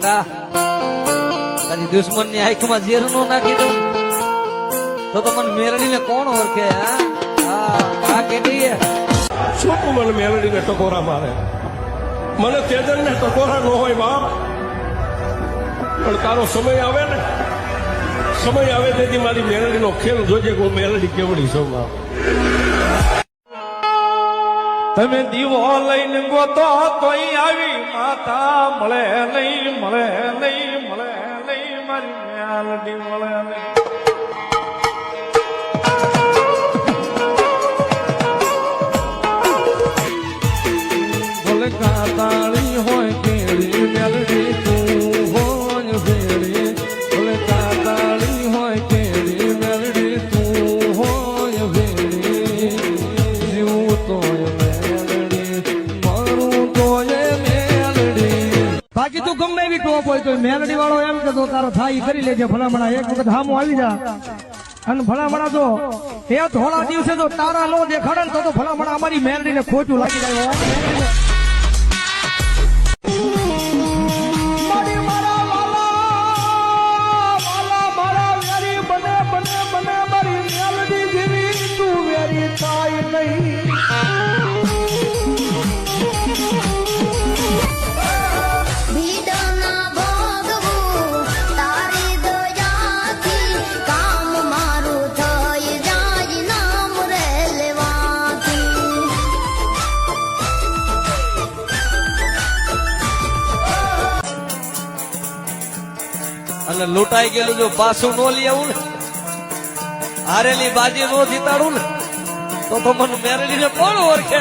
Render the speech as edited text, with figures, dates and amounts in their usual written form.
કાકા તારી દુશ્મન ની આંખમાં ઝેર નો નાખી દઉં તો મને મેરડી ને કોણ ઓળખે? હા કેટલી શું તું મને મેલડી ને ટકોરા મારે? મને તેજન ને ટકોરા ન હોય બાપ, પણ તારો સમય આવે ને, સમય આવે તેથી મારી મેલડી નો ખેલ જોજે હું મેલડી કેવડી છું બાપ. તમે દીવો લઈને ગોતો તોય આવી માતા મળે નહીં, મળે નહીં, મળે નહીં, મારી મેલડી મળે નહીં. ભલે કાતાળી હોય કેળી મેલડી તું હોય ભેળી, ભલે કાતાળી હોય કેળી મેલડી તું હોય ભેળી, જીવ તોય બાકી તું ગમે એવી ટોપ હોય તો મેલડી વાળો એમ કે તારો થાય કરી લેજે ભલામણા. એક વખત હામું આવી જા અને ભલામણા તો એ થોડા દિવસે તો તારા નો દેખાડે ને તો ભલામણા અમારી મેલડી ને ખોટું લાગી જાય. અને લૂંટાઈ ગયેલું જો પાછું નો લઈ આવું ને, હારેલી બાજી નો જીતાડું ને તો મને મેરડી ને કોણ ઓળખે?